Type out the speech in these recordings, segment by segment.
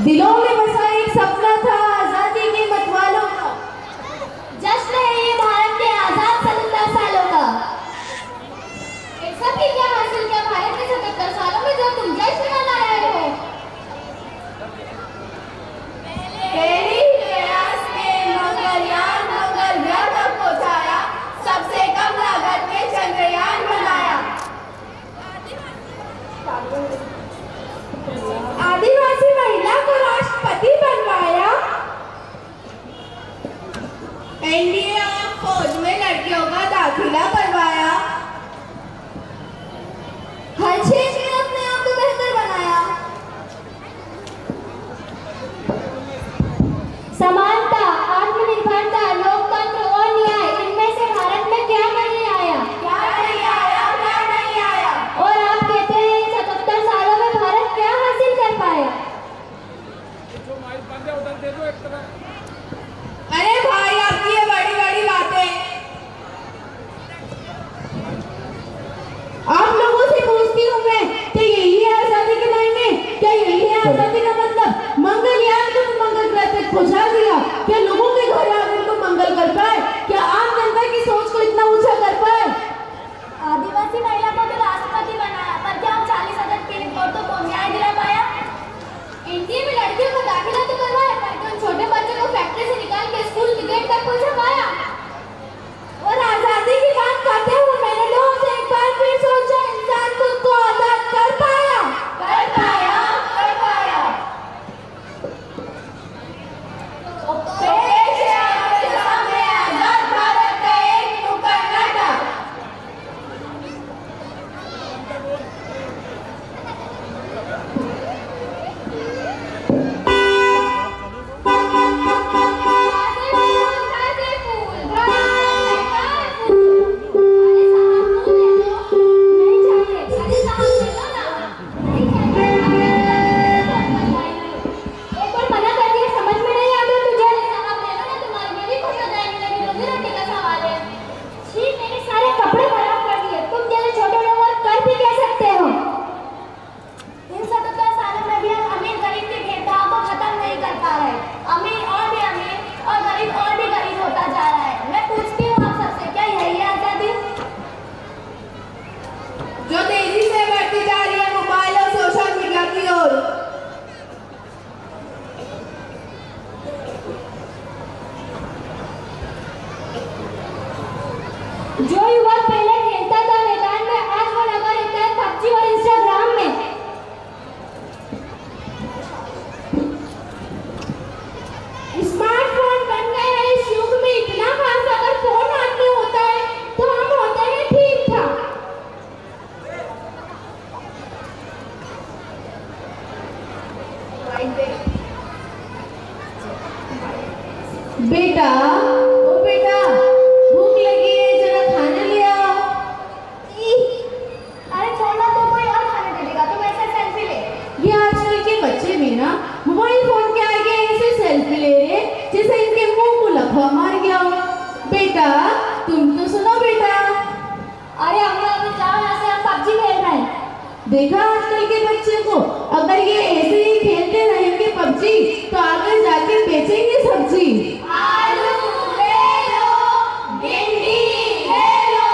दिलों में बसा एक सपना था आजादी के मतवालों का। जश्न है ये भारत के आजाद 77 सालों का। ऐसा भी क्या हासिल किया भारत के 77 सालों में जो तुम जश्न मना रहे हो? पहली प्रयास में मंगलयान मंगल ग्रह तक पहुंचाया, सबसे कम लागत में चंद्रयान बनाया। आदिवासी महिला को राष्ट्रपति बनवाया। एनडीए फौज में लड़कियों का दाखिला करवाया। हर क्षेत्र में अपने आप को बेहतर बनाया। समानता, आत्मनिर्भरता, लोकतंत्र और न्याय, इनमें से भारत में क्या नहीं आया? क्या नहीं आया? क्या नहीं आया? और आप कहते हैं इन 77 सालों में भारत क्या हासिल कर पाया? अरे भाई, आपकी ये बड़ी बड़ी बातें। आप लोगों से पूछती हूँ मैं, क्या यही है आजादी के मायने? क्या यही है आजादी का मतलब? मंगलयान को मंगल ग्रह तक पहुंचा दिया, क्या लोगों के घर आंगन को मंगल कर पाए? क्या आम जनता की सोच को इतना ऊंचा कर पाए? आदिवासी महिला को तो राष्ट्रपति बनाया, पर क्या हम 40,000 पीड़ित औरतों को न्याय दिला पाया? एनडीए में लड़कियों को दाखिला तो करवाया, पर क्या उन छोटे बच्चों को फैक्ट्री से निकाल के स्कूल की गेट तक पहुंचा पाया? और आजादी की बात करते हुए मैंने लोगों से एक बार फिर सोचा, इंसान खुद को आजाद कर पाया? कर पाया, कर पाया। पेश है आपके सामने आजाद भारत का एक नुक्कड़ नाटक। जो तेजी से बढ़ती जा रही है मोबाइल और सोशल मीडिया की ओर। जो युवक पहले खेलता था मैदान में, आज वो लगा रहता है पबजी और इंस्टाग्राम में। स्मार्टफोन बन गए हैं इस युग में इतना खास, अगर फोन हाथ में होता है तो हम होते हैं ठीक था। बेटा, ओ बेटा, भूख लगी है, जरा खाना ले आओ। अरे छोड़ना, तो कोई और खाने दे देगा, तुम ऐसे सेल्फी ले। ये आजकल के बच्चे भी ना मोबाइल फोन के आगे ऐसे सेल्फी ले रहे जैसे इनके मुंह को लफा मार गया हो। बेटा, तुम तो सुनो बेटा। अरे अम्मा, अभी जाओ यहाँ से, हम पबजी खेल रहे हैं। देखा आजकल के बच्चे को, अगर ये ऐसे ही खेलते रहेंगे पबजी तो आगे जाके बेचेंगे सब्जी। आलू ले लो, भिंडी ले लो,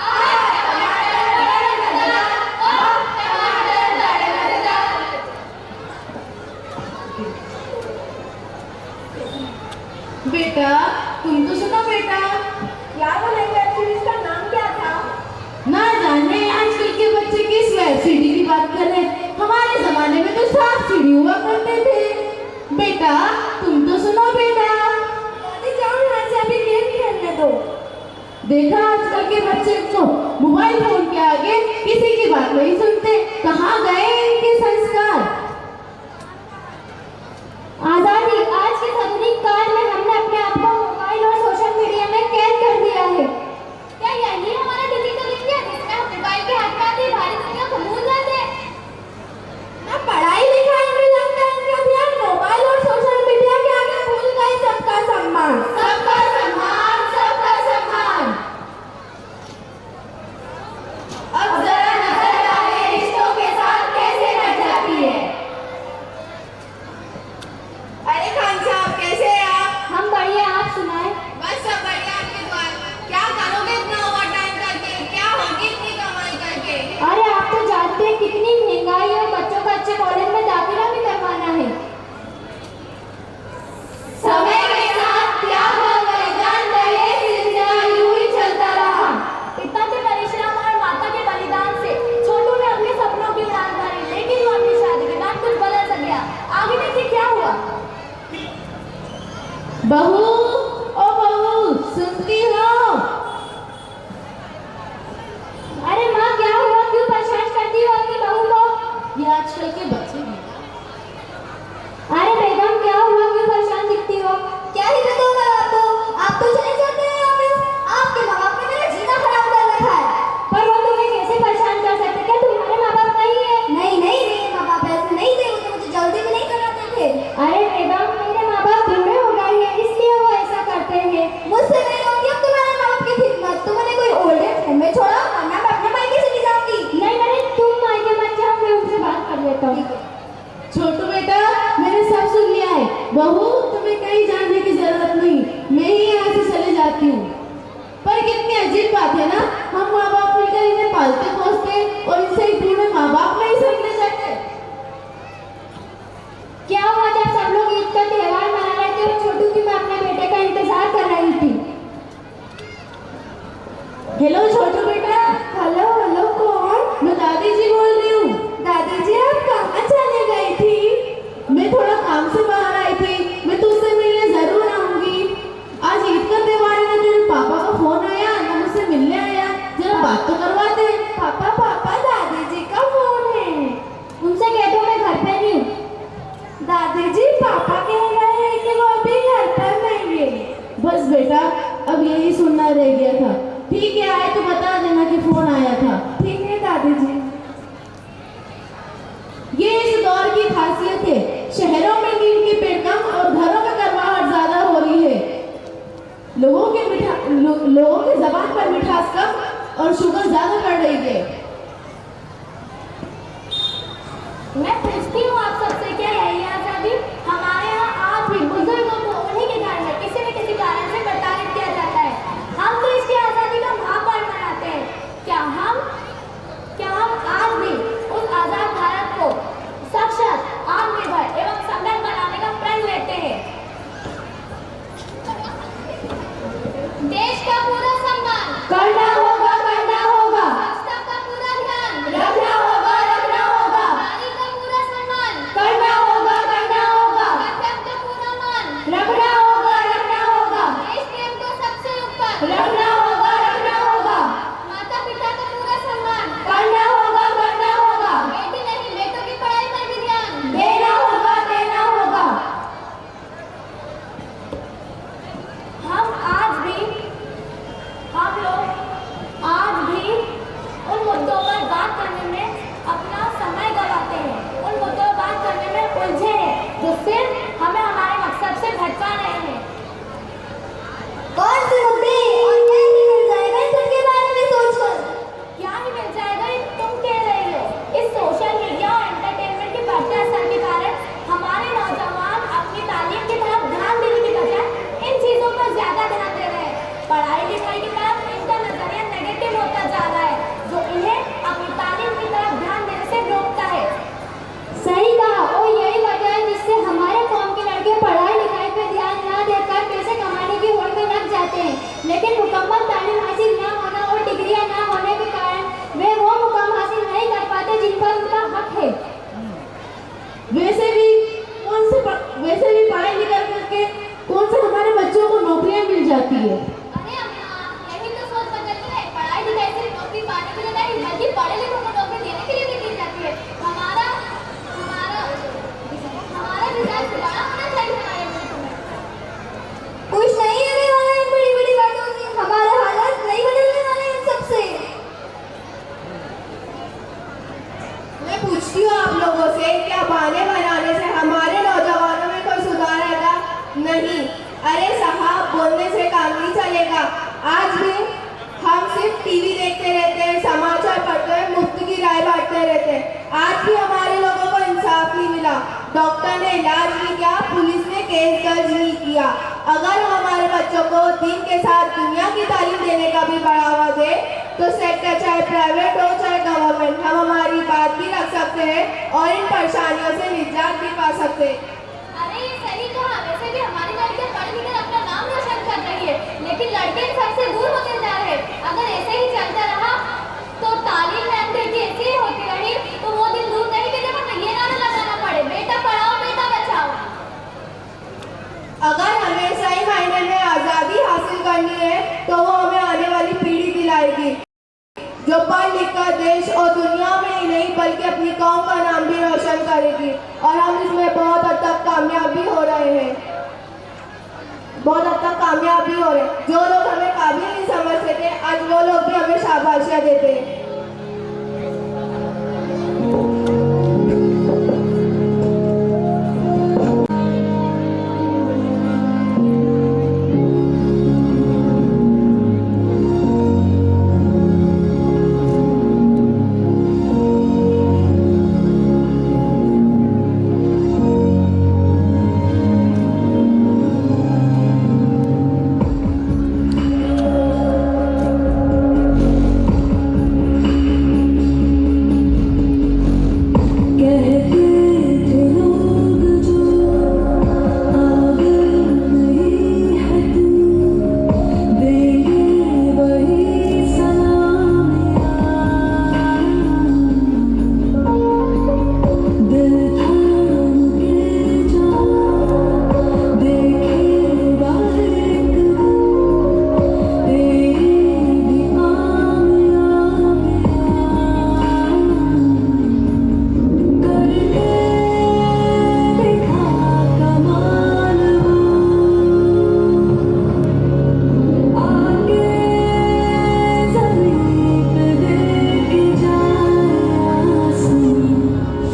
आज टमाटर बड़े और टमाटर बड़े। बेटा, तुम तो सुनो बेटा। क्या बोलेंगे? एक्चुअली इसका नाम क्या था? ना जाने आजकल के बच्चे किस वेब सीडी की बात कर रहे हैं। हमारे जमाने में तो सांप सीढ़ी हुआ करते थे। बेटा, तुम तो सुनो बेटा। जाओ यहाँ से, अभी गेम खेलने दो। देखा आजकल के बच्चे को मोबाइल फोन के आगे किसी की बात नहीं सुनते। कहाँ गए इनके संस्कार? आजादी, आज के आधुनिक काल में हमने अपने आप को मोबाइल और सोशल मीडिया में कैद कर दिया है। क्या यही हमारा डिजिटल इंडिया, जिसमें हम मोबाइल के हाथ में आती भारी दुनिया को भूल जाते हैं? ना पढ़ाई लिखाई में लगता है इनका ध्यान, मोबाइल और सोशल मीडिया के आगे भूल गए सबका सम्मान। सबका सम्मान, सबका सम्मान। अब जरा नजर डालें रिश्तों के साथ कैसे बहू, ओ बहू, सुनती हो? अरे माँ, क्या हुआ? क्यों परेशान करती हो अपनी बहू को? ये आजकल के बच्चे भी। अरे बेगम, क्या हुआ? क्यों परेशान दिखती हो? क्या ही बताऊं मैं आपको? आप तो चले जाते हैं ऑफिस। आपके माँ बाप ने मेरा जीना खराब कर रखा है। पर वो तुम्हें कैसे परेशान कर सकते? क्या तुम्हारे माँ बाप नहीं है? नहीं नहीं, मेरे माँ बाप ऐसे नहीं थे। वो तो मुझे जल्दी भी नहीं कराते थे। अरे बेगम, मेरे माँ बाप बूढ़े हो गए हैं, इसलिए वो ऐसा करते हैं। मुझसे नहीं होगी अब तुम्हारे माँ बाप की खिदमत। तुमने कोई ओल्ड एज होम में छोड़ा, वरना मैं अपने मायके चली जाऊंगी। नहीं नहीं, तुम मायके मत जाओ, मैं उनसे बात कर लेता हूँ। छोटू बेटा, मैंने सब सुन लिया है। बहू, तुम्हें कहीं जाने की जरूरत नहीं, मैं ही यहाँ से चले जाती हूँ। पर कितनी अजीब बात है ना, हम माँ बाप मिलकर इन्हें पालते पोसते और इनसे ही पूरे माँ बाप नहीं समझने जाते। क्या हुआ? जब सब लोग ईद का त्योहार मना रहे थे और छोटू की मैं अपने बेटे का इंतजार कर रही थी। हेलो छोटू बेटा। हेलो हेलो, कौन? मैं दादी जी बोल रही हूँ। दादी जी, आप कहाँ चले गई थी? मैं थोड़ा काम से बाहर आई थी, मैं तुझसे मिलने जरूर आऊंगी। आज ईद का त्योहार है ना, तेरे पापा का फोन आया ना, मुझसे मिलने आया, जरा बात तो करवाते। पापा पापा, दादी जी का फोन है। उनसे कह दो मैं घर पे नहीं हूँ। दादी जी, पापा कह रहे हैं कि वो अभी घर पर नहीं है। बस बेटा, अब यही सुनना रह गया था। ठीक है, आए तो बता देना कि फोन आया था। ठीक है दादी जी। ये इस दौर की खासियत है। शहरों में नीम के पेड़ कम और घरों में गर्माहट ज्यादा हो रही है। लोगों की जबान पर मिठास कम और शुगर ज्यादा बढ़ रही है। मैं पूछती हूँ आप सबसे, क्या यही आजादी? हमारे यहाँ आज भी बुजुर्गों को उन्हीं के घर में किसी न किसी कारण से प्रताड़ित किया जाता है। हम तो इसकी आजादी का महापर्व मनाते हैं। क्या हम आज भी उस आजाद भारत को सशक्त, आत्मनिर्भर एवं समृद्ध बनाने का प्रण लेते हैं? देश का पूरा सम्मान करना होगा, करना होगा। स्वच्छता का पूरा ध्यान रखना होगा, रखना होगा। नारी का पूरा सम्मान करना होगा, करना होगा। कर्तव्य का पूरा मान रखना होगा, रखना होगा। देश प्रेम को सबसे ऊपर रखना होगा, रखना होगा। माता पिता का पूरा सम्मान करना होगा, करना होगा। बेटी नहीं, बेटों की पढ़ाई पर भी ध्यान देना होगा, देना होगा। हम लोग आज भी उन मुद्दों पर बात करने में अपना समय गंवाते हैं, उन मुद्दों पर बात करने में उलझे हैं जो सिर्फ हमें हमारे मकसद से भटका रहे हैं। कौन से मुद्दे और क्या ही मिल जाएगा इन सबके बारे में सोचकर? क्या ही मिल जाएगा, ये तुम कह रही हो? इस सोशल मीडिया और एंटरटेनमेंट के बढ़ते असर के कारण हमारे नौजवान अपनी तालीम की तरफ ध्यान देने की बजाय इन चीजों पर ज्यादा ध्यान दे रहे हैं। पढ़ाई लिखाई की तरफ इनका नजरिया नेगेटिव होता जा रहा है, जो इन्हें अपनी तालीम की तरफ ध्यान देने से रोकता है। सही कहा, और यही वजह है जिससे हमारे कौम के लड़के पढ़ाई लिखाई पे ध्यान ना देकर पैसे कमाने की होड़ में लग जाते हैं, लेकिन मुकम्मल तालीम हासिल न होना और डिग्रियां न होने के कारण वे वो मुकाम हासिल नहीं कर पाते जिन पर उनका हक है। वैसे भी पढ़ाई लिखाई करके कौन से हमारे बच्चों को नौकरियां मिल जाती है। अरे अम्मा, यही तो सोच बदलनी है। पढ़ाई लिखाई से नौकरी पाने के लिए नहीं, बल्कि पढ़े लिखों को नौकरी देने के लिए भी की जाती है। हमारा रिजल्ट बड़ा होना चाहिए हमारे मुल्क में। कुछ नहीं होने वाला इन बड़ी बड़ी बातों से, हमारे हालात नहीं बदलने वाले इन सबसे। मैं पूछती हूँ आप लोगों से, क्या बहाने बनाने से हमारे नौजवानों में कोई सुधार आएगा? नहीं। अरे साहब, बोलने से काम नहीं चलेगा। आज भी हम सिर्फ टीवी देखते रहते हैं, समाचार पढ़ते हैं, मुफ्त की राय बांटते रहते हैं। आज भी हमारे लोगों को इंसाफ नहीं मिला। डॉक्टर ने इलाज नहीं किया, पुलिस ने केस दर्ज नहीं किया। अगर हम हमारे बच्चों को दिन के साथ दुनिया की तालीम देने का भी बढ़ावा दे, तो सेक्टर चाहे प्राइवेट हो चाहे गवर्नमेंट, हम हमारी बात भी रख सकते हैं और इन परेशानियों से निजात भी पा सकते हैं। अरे ये सही कहा। वैसे भी हमारी लड़कियां पढ़ लिखकर अपना नाम रोशन कर रही है, लेकिन लड़के इन सबसे दूर होते जा रहे हैं। अगर ऐसे ही चलता रहा तो तालीम में अंग्रेजी ऐसे ही होती रही तो वो दिन दूर नहीं कि जब हमें ये नारा लगाना पड़े, बेटा पढ़ाओ बेटा बचाओ। अगर हमेशा ही और हम इसमें बहुत हद तक कामयाब भी हो रहे हैं। बहुत हद तक कामयाब भी हो रहे हैं। जो लोग हमें काबिल नहीं समझते थे, आज वो लोग भी हमें शाबाशियाँ देते हैं।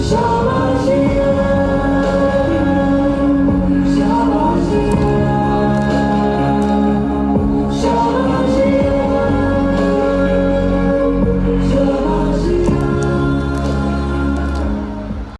शाबाश